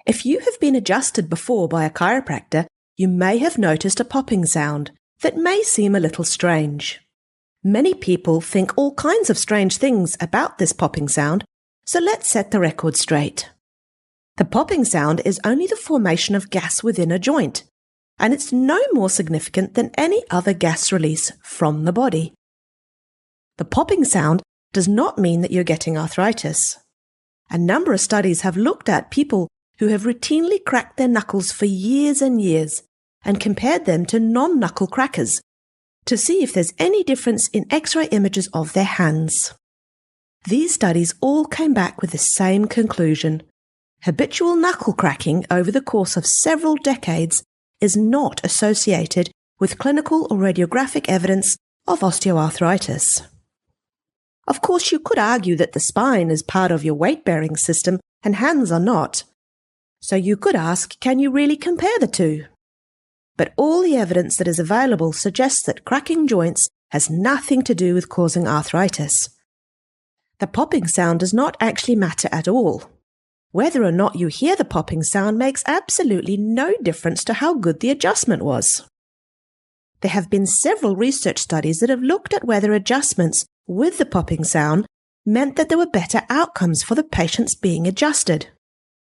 If you have been adjusted before by a chiropractor, you may have noticed a popping sound that may seem a little strange. Many people think all kinds of strange things about this popping sound, so let's set the record straight. The popping sound is only the formation of gas within a joint, and it's no more significant than any other gas release from the body. The popping sound does not mean that you're getting arthritis. A number of studies have looked at people who have routinely cracked their knuckles for years and years and compared them to non-knuckle crackers to see if there's any difference in X-ray images of their hands. These studies all came back with the same conclusion. Habitual knuckle cracking over the course of several decades is not associated with clinical or radiographic evidence of osteoarthritis. Of course, you could argue that the spine is part of your weight-bearing system and hands are not. So you could ask, can you really compare the two? But all the evidence that is available suggests that cracking joints has nothing to do with causing arthritis. The popping sound does not actually matter at all. Whether or not you hear the popping sound makes absolutely no difference to how good the adjustment was. There have been several research studies that have looked at whether adjustments with the popping sound meant that there were better outcomes for the patients being adjusted.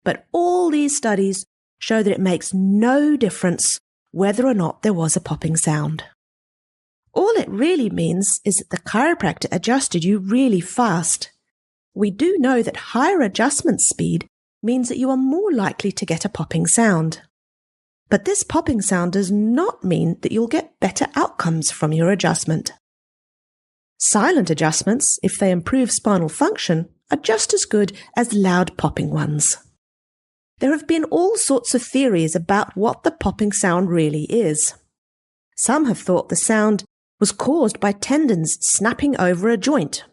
But all these studies show that it makes no difference whether or not there was a popping sound. All it really means is that the chiropractor adjusted you really fast. We do know that higher adjustment speed means that you are more likely to get a popping sound. But this popping sound does not mean that you'll get better outcomes from your adjustment. Silent adjustments, if they improve spinal function, are just as good as loud popping ones. There have been all sorts of theories about what the popping sound really is. Some have thought the sound was caused by tendons snapping over a joint,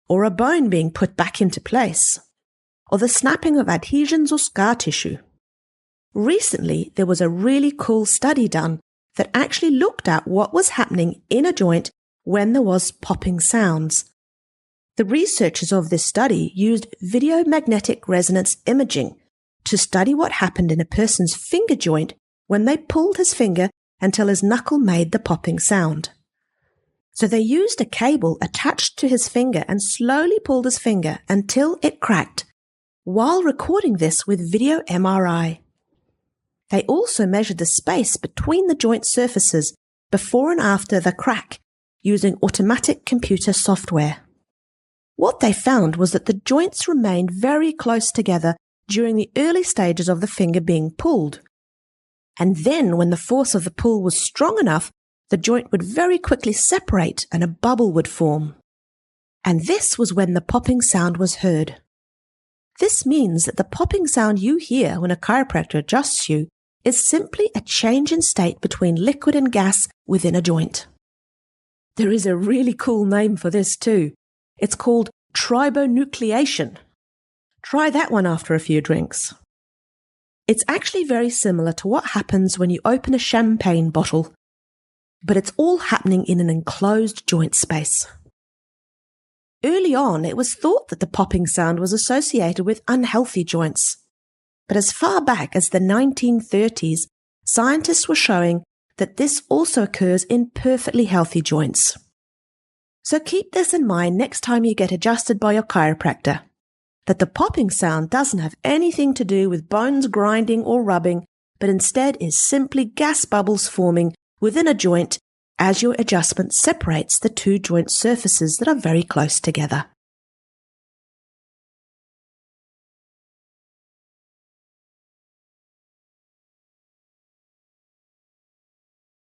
or a bone being put back into place, or the snapping of adhesions or scar tissue. Recently, there was a really cool study done that actually looked at what was happening in a joint when there was popping sounds. The researchers of this study used video magnetic resonance imaging to study what happened in a person's finger joint when they pulled his finger until his knuckle made the popping sound. So they used a cable attached to his finger and slowly pulled his finger until it cracked, while recording this with video MRI. They also measured the space between the joint surfaces before and after the crack using automatic computer software. What they found was that the joints remained very close together during the early stages of the finger being pulled. And then when the force of the pull was strong enough, the joint would very quickly separate and a bubble would form. And this was when the popping sound was heard. This means that the popping sound you hear when a chiropractor adjusts you is simply a change in state between liquid and gas within a joint. There is a really cool name for this too. It's called tribonucleation. Try that one after a few drinks. It's actually very similar to what happens when you open a champagne bottle, but it's all happening in an enclosed joint space. Early on, it was thought that the popping sound was associated with unhealthy joints. But as far back as the 1930s, scientists were showing that this also occurs in perfectly healthy joints. So keep this in mind next time you get adjusted by your chiropractor, that the popping sound doesn't have anything to do with bones grinding or rubbing, but instead is simply gas bubbles forming within a joint as your adjustment separates the two joint surfaces that are very close together.